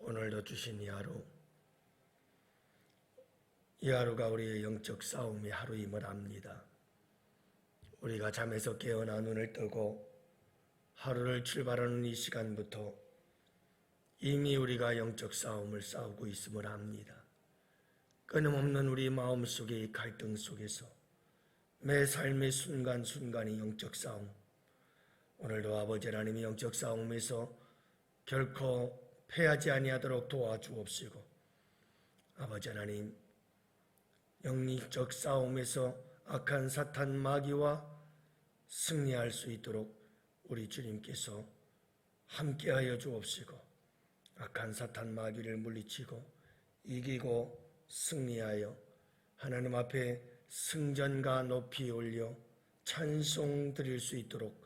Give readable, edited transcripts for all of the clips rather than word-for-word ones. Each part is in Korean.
오늘도 주신 이 하루가 우리의 영적 싸움의 하루임을 압니다. 우리가 잠에서 깨어나 눈을 뜨고 하루를 출발하는 이 시간부터 이미 우리가 영적 싸움을 싸우고 있음을 압니다. 끊임없는 우리 마음속의 갈등 속에서 매 삶의 순간순간이 영적 싸움, 오늘도 아버지 하나님이 영적 싸움에서 결코 패하지 아니하도록 도와주옵시고, 아버지 하나님, 영적 싸움에서 악한 사탄 마귀와 승리할 수 있도록 우리 주님께서 함께하여 주옵시고, 악한 사탄 마귀를 물리치고 이기고 승리하여 하나님 앞에 승전과 높이 올려 찬송 드릴 수 있도록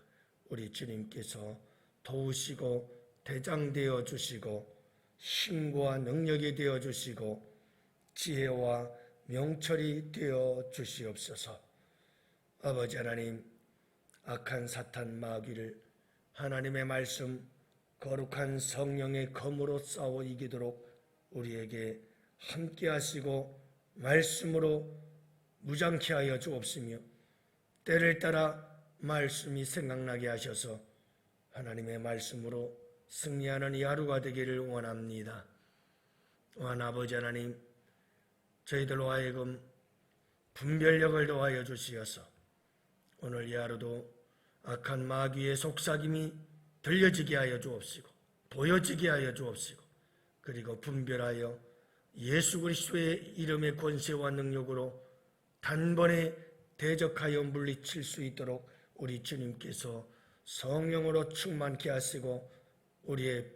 우리 주님께서 도우시고 대장되어 주시고 힘과 능력이 되어 주시고 지혜와 명철이 되어 주시옵소서. 아버지 하나님, 악한 사탄 마귀를 하나님의 말씀 거룩한 성령의 검으로 싸워 이기도록 우리에게 함께 하시고 말씀으로 무장케 하여 주옵시며, 때를 따라 말씀이 생각나게 하셔서 하나님의 말씀으로 승리하는 이 하루가 되기를 원합니다. 또한 아버지 하나님, 저희들로 하여금 분별력을 더하여 주시어서 오늘 이 하루도 악한 마귀의 속삭임이 들려지게 하여 주옵시고 보여지게 하여 주옵시고, 그리고 분별하여 예수 그리스도의 이름의 권세와 능력으로 단번에 대적하여 물리칠 수 있도록 우리 주님께서 성령으로 충만케 하시고 우리의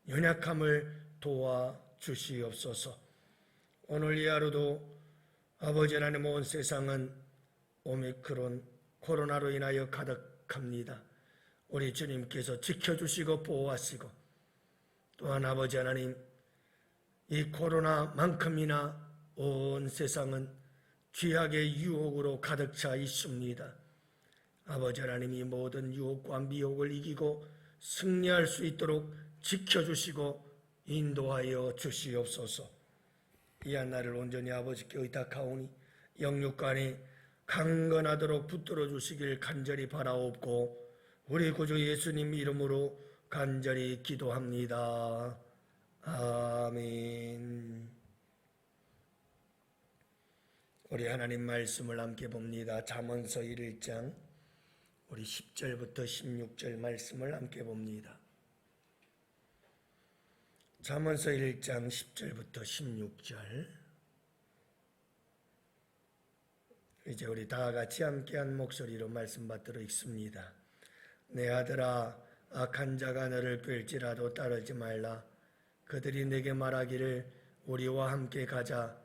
연약함을 도와주시옵소서. 오늘 이 하루도 아버지 하나님, 온 세상은 오미크론 코로나로 인하여 가득합니다. 우리 주님께서 지켜주시고 보호하시고, 또한 아버지 하나님, 이 코로나만큼이나 온 세상은 죄악의 유혹으로 가득 차 있습니다. 아버지 하나님, 이 모든 유혹과 미혹을 이기고 승리할 수 있도록 지켜주시고 인도하여 주시옵소서. 이 한날을 온전히 아버지께 의탁하오니 영육간에 강건하도록 붙들어 주시길 간절히 바라옵고 우리 구주 예수님 이름으로 간절히 기도합니다. 아멘. 우리 하나님 말씀을 함께 봅니다. 잠언서 1장 우리 10절부터 16절 말씀을 함께 봅니다. 잠언서 1장 10절부터 16절. 이제 우리 다 같이 함께한 목소리로 말씀 받들어 읽습니다. 내 아들아, 악한 자가 너를 꿰을지라도 따르지 말라. 그들이 내게 말하기를 우리와 함께 가자.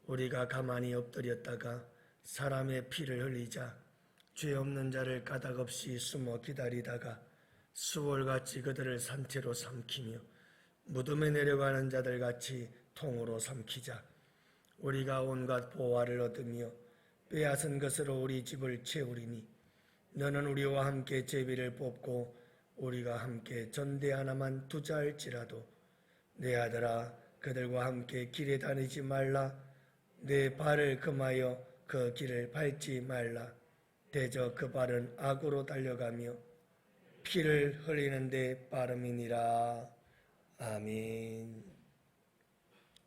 우리가 가만히 엎드렸다가 사람의 피를 흘리자. 죄 없는 자를 까닭없이 숨어 기다리다가 수월같이 그들을 산채로 삼키며 무덤에 내려가는 자들같이 통으로 삼키자. 우리가 온갖 보화를 얻으며 빼앗은 것으로 우리 집을 채우리니 너는 우리와 함께 제비를 뽑고 우리가 함께 전대 하나만 두자 할지라도 내 아들아, 그들과 함께 길에 다니지 말라. 내 발을 금하여 그 길을 밟지 말라. 대저 그 발은 악으로 달려가며 피를 흘리는 데 빠름이니라. 아멘.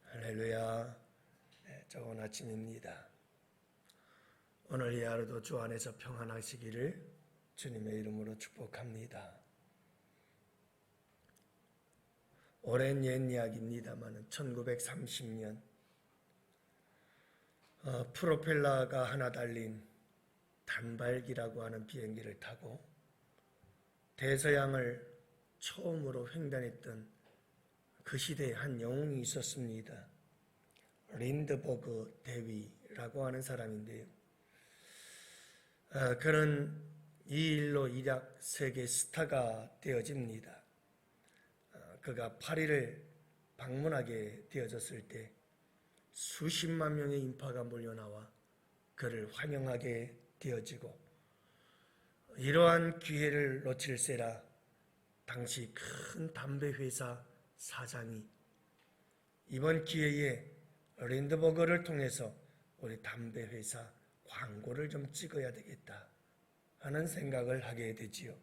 할렐루야. 좋은 아침입니다. 오늘 이 하루도 주 안에서 평안하시기를 주님의 이름으로 축복합니다. 오랜 옛 이야기입니다만 1930년 프로펠러가 하나 달린 단발기라고 하는 비행기를 타고 대서양을 처음으로 횡단했던 그 시대에 한 영웅이 있었습니다. 린드버그 대위라고 하는 사람인데요. 그는 이 일로 일약 세계 스타가 되어집니다. 그가 파리를 방문하게 되어졌을 때 수십만 명의 인파가 몰려나와 그를 환영하게 되어지고, 이러한 기회를 놓칠세라 당시 큰 담배 회사 사장이 이번 기회에 린드버거를 통해서 우리 담배 회사 광고를 좀 찍어야 되겠다 하는 생각을 하게 되지요.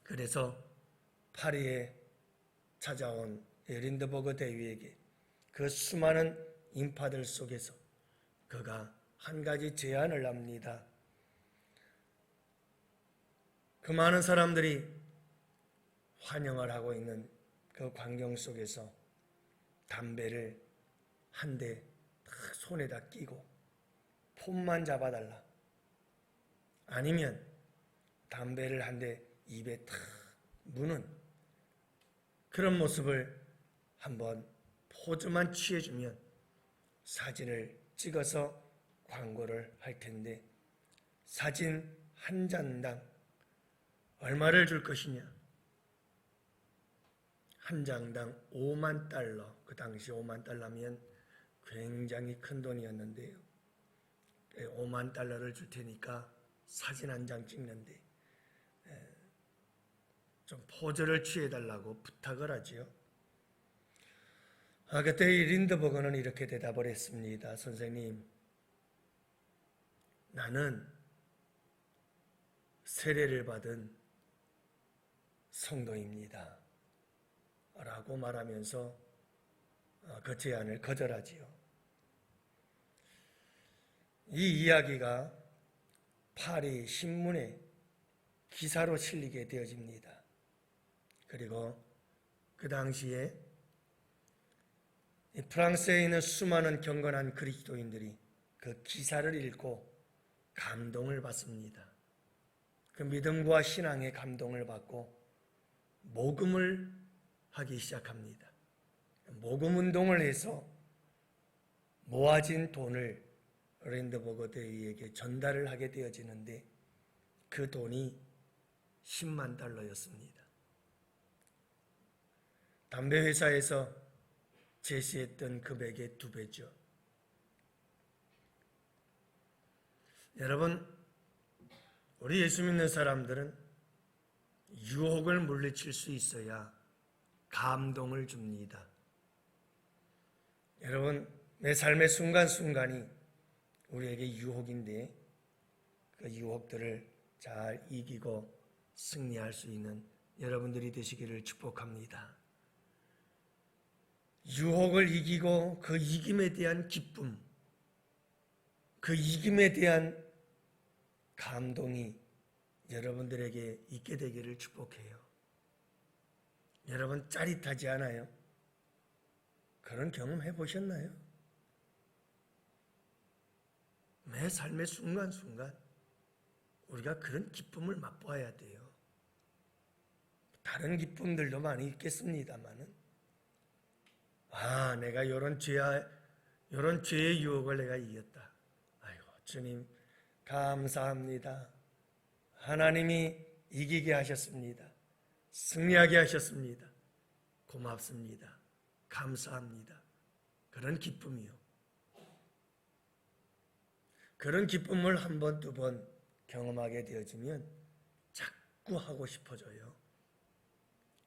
그래서 파리에 찾아온 린드버거 대위에게 그 수많은 인파들 속에서 그가 한 가지 제안을 합니다. 그 많은 사람들이 환영을 하고 있는 그 광경 속에서 담배를 한 대 손에다 끼고 폼만 잡아달라. 아니면 담배를 한 대 입에 탁 무는 그런 모습을 한번 포즈만 취해주면 사진을 찍어서 광고를 할 텐데 사진 한 장당 얼마를 줄 것이냐? 한 장당 5만 달러, 그 당시 5만 달러면 굉장히 큰 돈이었는데요. 5만 달러를 줄 테니까 사진 한 장 찍는데 좀 포즈를 취해달라고 부탁을 하지요. 그때 이 린드버거는 이렇게 대답을 했습니다. 선생님, 나는 세례를 받은 성도입니다. 라고 말하면서 그 제안을 거절하지요. 이 이야기가 파리 신문에 기사로 실리게 되어집니다. 그리고 그 당시에 프랑스에 있는 수많은 경건한 그리스도인들이 그 기사를 읽고 감동을 받습니다. 그 믿음과 신앙의 감동을 받고 모금을 하기 시작합니다. 모금 운동을 해서 모아진 돈을 린드버거 대위에게 전달을 하게 되어지는데 그 돈이 10만 달러였습니다. 담배 회사에서 제시했던 금액의 2배죠. 여러분, 우리 예수 믿는 사람들은 유혹을 물리칠 수 있어야 감동을 줍니다. 여러분, 내 삶의 순간순간이 우리에게 유혹인데 그 유혹들을 잘 이기고 승리할 수 있는 여러분들이 되시기를 축복합니다. 유혹을 이기고 그 이김에 대한 기쁨, 그 이김에 대한 감동이 여러분들에게 있게 되기를 축복해요. 여러분 짜릿하지 않아요? 그런 경험 해보셨나요? 매 삶의 순간순간 우리가 그런 기쁨을 맛보아야 돼요. 다른 기쁨들도 많이 있겠습니다만은 내가 이런 죄의 유혹을 내가 이겼다. 아이고 주님 감사합니다. 하나님이 이기게 하셨습니다. 승리하게 하셨습니다. 고맙습니다. 감사합니다. 그런 기쁨이요. 그런 기쁨을 한 번, 두 번 경험하게 되어지면 자꾸 하고 싶어져요.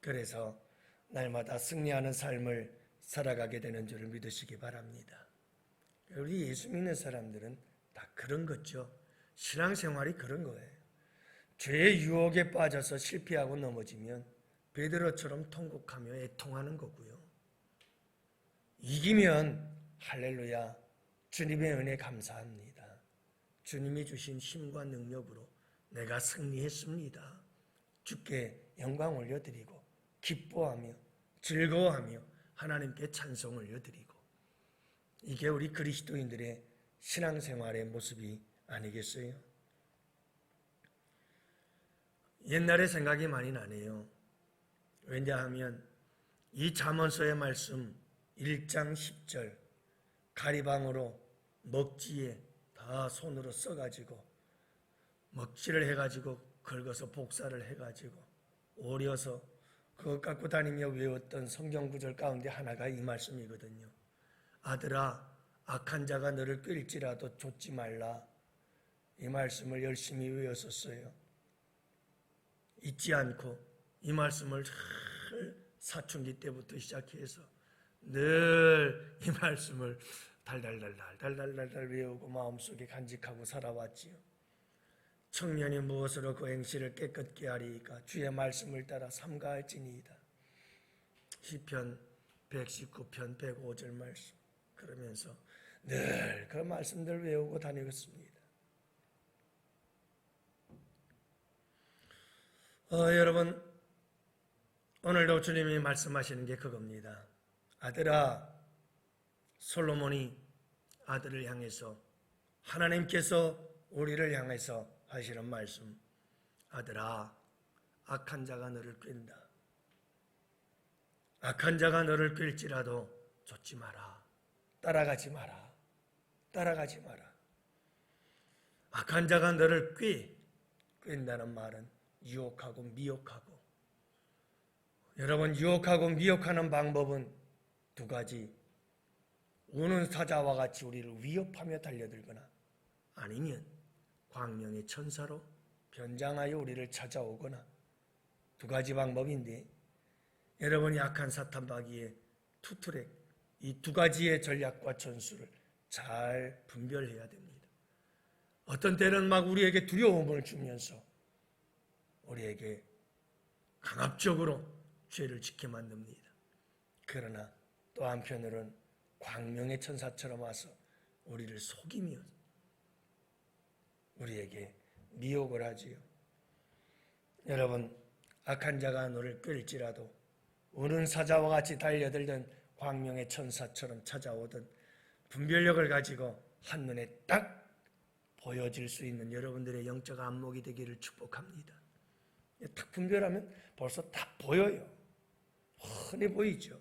그래서 날마다 승리하는 삶을 살아가게 되는 줄을 믿으시기 바랍니다. 우리 예수 믿는 사람들은 다 그런 거죠. 신앙생활이 그런 거예요. 죄의 유혹에 빠져서 실패하고 넘어지면 베드로처럼 통곡하며 애통하는 거고요. 이기면 할렐루야 주님의 은혜 감사합니다. 주님이 주신 힘과 능력으로 내가 승리했습니다. 주께 영광 올려드리고 기뻐하며 즐거워하며 하나님께 찬송 올려드리고 이게 우리 그리스도인들의 신앙생활의 모습이 아니겠어요? 옛날에 생각이 많이 나네요. 왜냐하면 이 잠언서의 말씀 1장 10절 가리방으로 먹지에 다 손으로 써가지고 먹지를 해가지고 긁어서 복사를 해가지고 오려서 그것 갖고 다니며 외웠던 성경 구절 가운데 하나가 이 말씀이거든요. 아들아 악한 자가 너를 끌지라도 좇지 말라. 이 말씀을 열심히 외웠었어요. 잊지 않고 이 말씀을 사춘기 때부터 시작해서 늘 이 말씀을 달달달 외우고 마음속에 간직하고 살아왔지요. 청년이 무엇으로 그 행실을 깨끗게 하리이까? 주의 말씀을 따라 삼가할지니이다. 시편 119편 105절 말씀. 그러면서 늘 그 말씀들 외우고 다니겠습니다. 여러분, 오늘도 주님이 말씀하시는 게 그겁니다. 아들아, 솔로몬이 아들을 향해서, 하나님께서 우리를 향해서 하시는 말씀. 아들아, 악한 자가 너를 꾀는다. 악한 자가 너를 꾀일지라도 좇지 마라. 따라가지 마라. 따라가지 마라. 악한 자가 너를 꾀는다는 말은 유혹하고 미혹하고, 여러분, 유혹하고 미혹하는 방법은 두 가지. 우는 사자와 같이 우리를 위협하며 달려들거나, 아니면 광명의 천사로 변장하여 우리를 찾아오거나, 두 가지 방법인데, 여러분이 악한 사탄 마귀의 투트랙, 이 두 가지의 전략과 전술을 잘 분별해야 됩니다. 어떤 때는 막 우리에게 두려움을 주면서 우리에게 강압적으로 죄를 짓게 만듭니다. 그러나 또 한편으로는 광명의 천사처럼 와서 우리를 속이며 우리에게 미혹을 하지요. 여러분, 악한 자가 너를 꾀일지라도 우는 사자와 같이 달려들던 광명의 천사처럼 찾아오던 분별력을 가지고 한눈에 딱 보여질 수 있는 여러분들의 영적 안목이 되기를 축복합니다. 딱 분별하면 벌써 딱 보여요. 흔히 보이죠.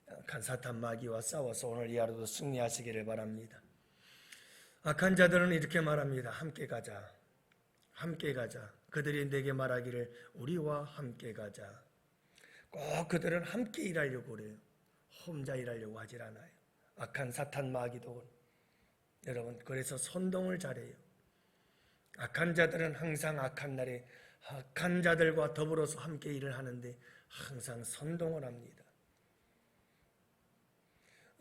악한 사탄 마귀와 싸워서 오늘 이 하루도 승리하시기를 바랍니다. 악한 자들은 이렇게 말합니다. 함께 가자. 함께 가자. 그들이 내게 말하기를 우리와 함께 가자. 꼭 그들은 함께 일하려고 그래요. 혼자 일하려고 하질 않아요. 악한 사탄 마귀도 여러분, 그래서 선동을 잘해요. 악한 자들은 항상 악한 날에 악한 자들과 더불어서 함께 일을 하는데 항상 선동을 합니다.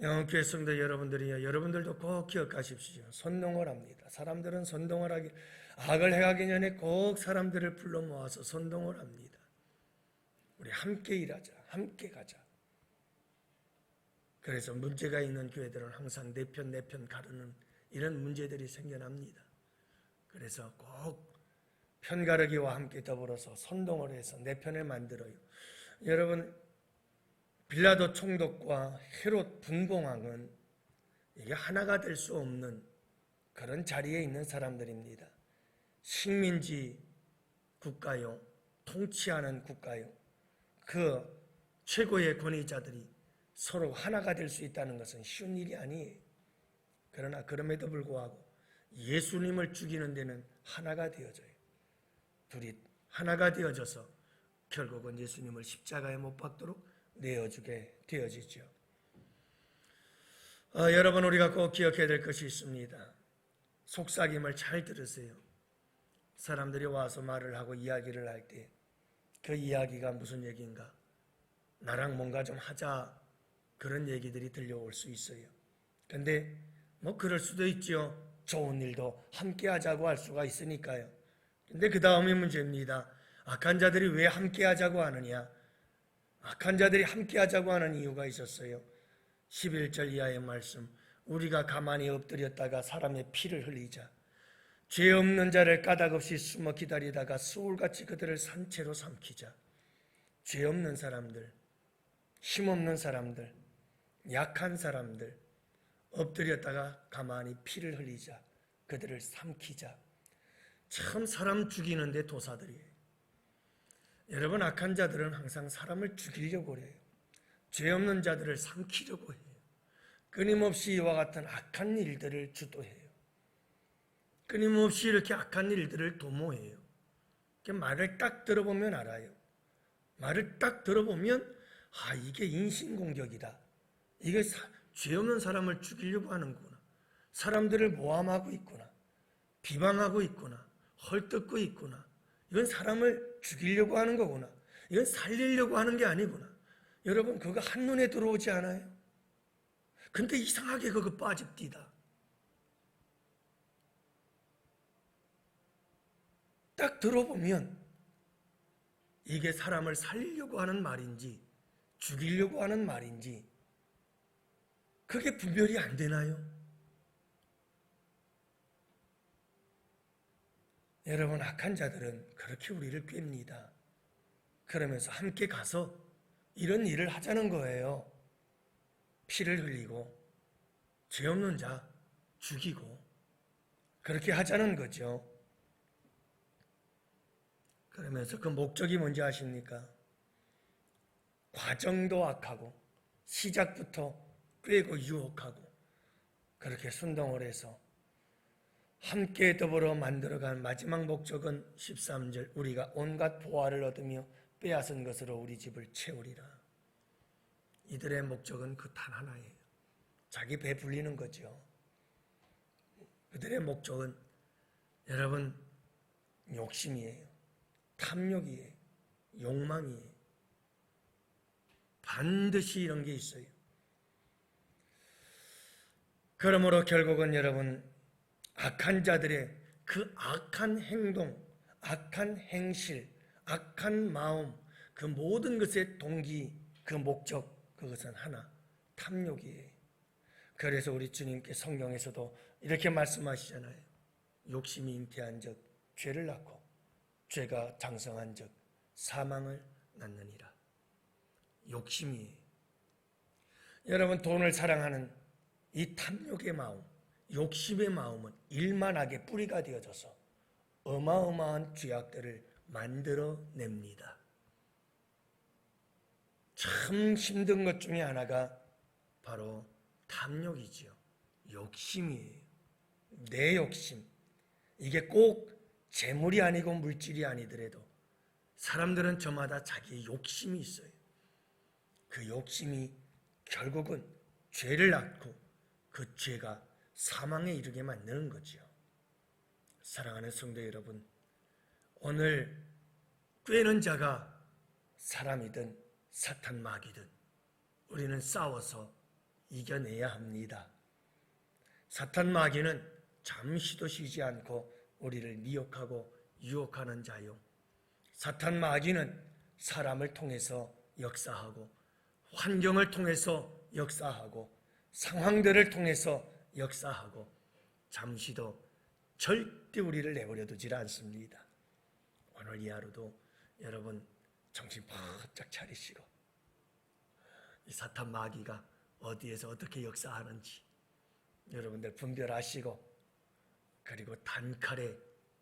영원교회 성도 여러분들이요, 여러분들도 꼭 기억하십시오. 선동을 합니다. 사람들은 선동을 하기, 악을 행하기 전에 꼭 사람들을 불러 모아서 선동을 합니다. 우리 함께 일하자, 함께 가자. 그래서 문제가 있는 교회들은 항상 내 편 가르는 이런 문제들이 생겨납니다. 그래서 꼭 편가르기와 함께 더불어서 선동을 해서 내 편을 만들어요. 여러분, 빌라도 총독과 헤롯 분봉왕은 이게 하나가 될 수 없는 그런 자리에 있는 사람들입니다. 식민지 국가요, 통치하는 국가요, 그 최고의 권위자들이 서로 하나가 될 수 있다는 것은 쉬운 일이 아니에요. 그러나 그럼에도 불구하고 예수님을 죽이는 데는 하나가 되어져요. 둘이 하나가 되어져서 결국은 예수님을 십자가에 못 박도록 내어주게 되어지죠. 여러분, 우리가 꼭 기억해야 될 것이 있습니다. 속삭임을 잘 들으세요. 사람들이 와서 말을 하고 이야기를 할 때 그 이야기가 무슨 얘기인가? 나랑 뭔가 좀 하자, 그런 얘기들이 들려올 수 있어요. 근데 뭐 그럴 수도 있죠. 좋은 일도 함께 하자고 할 수가 있으니까요. 근데 그 다음이 문제입니다. 악한 자들이 왜 함께 하자고 하느냐? 악한 자들이 함께 하자고 하는 이유가 있었어요. 11절 이하의 말씀. 우리가 가만히 엎드렸다가 사람의 피를 흘리자. 죄 없는 자를 까닭없이 숨어 기다리다가 소울같이 그들을 산채로 삼키자. 죄 없는 사람들, 힘없는 사람들, 약한 사람들, 엎드렸다가 가만히 피를 흘리자. 그들을 삼키자. 참 사람 죽이는데 도사들이에요. 여러분, 악한 자들은 항상 사람을 죽이려고 해요. 죄 없는 자들을 삼키려고 해요. 끊임없이 이와 같은 악한 일들을 주도해요. 끊임없이 이렇게 악한 일들을 도모해요. 말을 딱 들어보면 알아요. 말을 딱 들어보면 이게 인신공격이다. 이게 죄 없는 사람을 죽이려고 하는구나. 사람들을 모함하고 있구나. 비방하고 있구나. 헐뜯고 있구나. 이건 사람을 죽이려고 하는 거구나. 이건 살리려고 하는 게 아니구나. 여러분 그거 한눈에 들어오지 않아요? 근데 이상하게 그거 빠집디다. 딱 들어보면 이게 사람을 살리려고 하는 말인지 죽이려고 하는 말인지 그게 분별이 안 되나요? 여러분 악한 자들은 그렇게 우리를 꿰입니다. 그러면서 함께 가서 이런 일을 하자는 거예요. 피를 흘리고 죄 없는 자 죽이고 그렇게 하자는 거죠. 그러면서 그 목적이 뭔지 아십니까? 과정도 악하고 시작부터 꿰고 유혹하고 그렇게 순동을 해서 함께 더불어 만들어간 마지막 목적은 13절 우리가 온갖 보화를 얻으며 빼앗은 것으로 우리 집을 채우리라. 이들의 목적은 그 단 하나예요. 자기 배 불리는 거죠. 그들의 목적은 여러분 욕심이에요. 탐욕이에요. 욕망이에요. 반드시 이런 게 있어요. 그러므로 결국은 여러분 악한 자들의 그 악한 행동, 악한 행실, 악한 마음, 그 모든 것의 동기, 그 목적, 그것은 하나, 탐욕이에요. 그래서 우리 주님께 성경에서도 이렇게 말씀하시잖아요. 욕심이 잉태한 적 죄를 낳고 죄가 장성한 적 사망을 낳느니라. 욕심이에요. 여러분 돈을 사랑하는 이 탐욕의 마음, 욕심의 마음은 일만하게 뿌리가 되어져서 어마어마한 죄악들을 만들어냅니다. 참 힘든 것 중에 하나가 바로 탐욕이지요. 욕심이에요. 내 욕심. 이게 꼭 재물이 아니고 물질이 아니더라도 사람들은 저마다 자기의 욕심이 있어요. 그 욕심이 결국은 죄를 낳고 그 죄가 사망에 이르게 만드는 거지요. 사랑하는 성도 여러분, 오늘 꿰는 자가 사람이든 사탄 마귀든 우리는 싸워서 이겨내야 합니다. 사탄 마귀는 잠시도 쉬지 않고 우리를 미혹하고 유혹하는 자요. 사탄 마귀는 사람을 통해서 역사하고 환경을 통해서 역사하고 상황들을 통해서 역사하고 잠시도 절대 우리를 내버려 두질 않습니다. 오늘 이 하루도 여러분 정신 바짝 차리시고 이 사탄 마귀가 어디에서 어떻게 역사하는지 여러분들 분별하시고 그리고 단칼에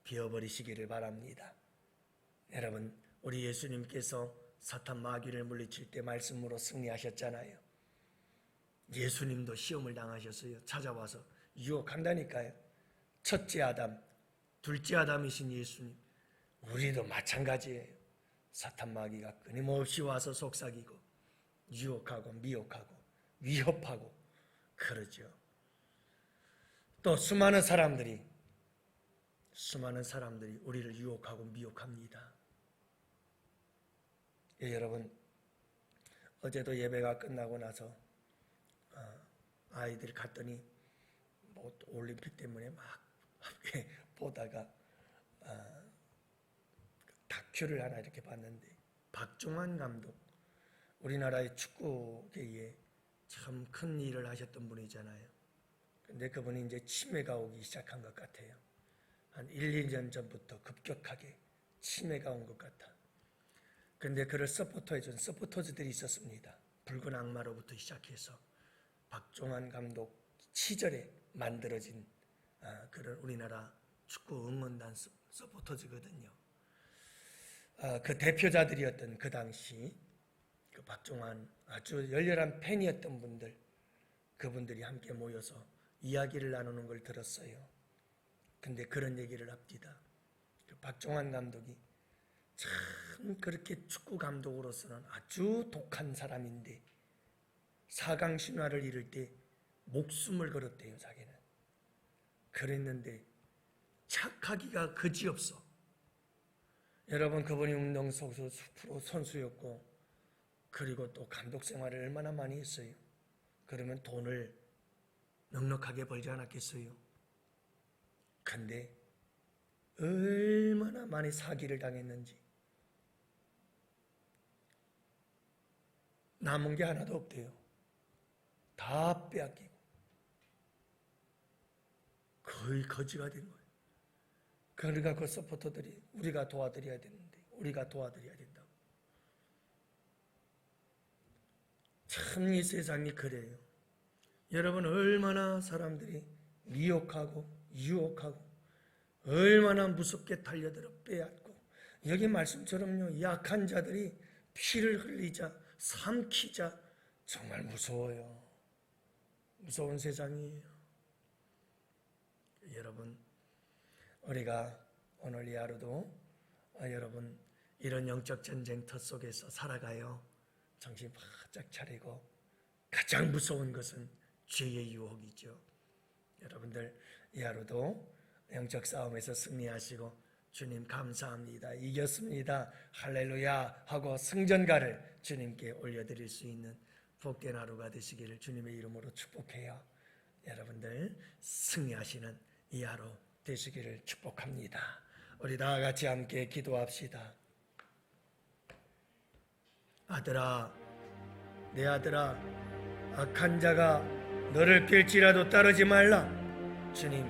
베어버리시기를 바랍니다. 여러분 우리 예수님께서 사탄 마귀를 물리칠 때 말씀으로 승리하셨잖아요. 예수님도 시험을 당하셨어요. 찾아와서 유혹한다니까요. 첫째 아담, 둘째 아담이신 예수님, 우리도 마찬가지예요. 사탄 마귀가 끊임없이 와서 속삭이고 유혹하고 미혹하고 위협하고 그러죠. 또 수많은 사람들이 우리를 유혹하고 미혹합니다. 예, 여러분 어제도 예배가 끝나고 나서 아이들 갔더니 뭐 올림픽 때문에 막 함께 보다가 다큐를 하나 이렇게 봤는데 박종환 감독 우리나라의 축구계에 참 큰 일을 하셨던 분이잖아요. 근데 그분이 이제 치매가 오기 시작한 것 같아요. 한 1, 2년 전부터 급격하게 치매가 온 것 같아. 근데 그를 서포터해준 서포터즈들이 있었습니다. 붉은 악마로부터 시작해서 박종환 감독 시절에 만들어진 그런 우리나라 축구 응원단 서포터즈거든요. 그 대표자들이었던 그 당시 그 박종환 아주 열렬한 팬이었던 분들, 그분들이 함께 모여서 이야기를 나누는 걸 들었어요. 근데 그런 얘기를 합니다. 그 박종환 감독이 참 그렇게 축구 감독으로서는 아주 독한 사람인데 4강 신화를 이룰 때 목숨을 걸었대요. 자기는. 그랬는데 착하기가 그지없어. 여러분, 그분이 운동선수 프로 선수였고 그리고 또 감독 생활을 얼마나 많이 했어요. 그러면 돈을 넉넉하게 벌지 않았겠어요? 근데 얼마나 많이 사기를 당했는지 남은 게 하나도 없대요. 다 빼앗기고 거의 거지가 된 거예요. 그러니까 그 서포터들이 우리가 도와드려야 되는데, 우리가 도와드려야 된다고. 참 이 세상이 그래요. 여러분, 얼마나 사람들이 미혹하고 유혹하고 얼마나 무섭게 달려들어 빼앗고, 여기 말씀처럼요, 약한 자들이 피를 흘리자 삼키자 정말 무서워요. 무서운 세상이에요. 여러분, 우리가 오늘 이 하루도 여러분 이런 영적 전쟁터 속에서 살아가요. 정신 바짝 차리고, 가장 무서운 것은 죄의 유혹이죠. 여러분들 이 하루도 영적 싸움에서 승리하시고, 주님 감사합니다, 이겼습니다, 할렐루야 하고 승전가를 주님께 올려드릴 수 있는 복된 하루가 되시기를 주님의 이름으로 축복해요. 여러분들 승리하시는 이 하루 되시기를 축복합니다. 우리 다 같이 함께 기도합시다. 아들아, 내 아들아, 악한 자가 너를 깰지라도 따르지 말라. 주님,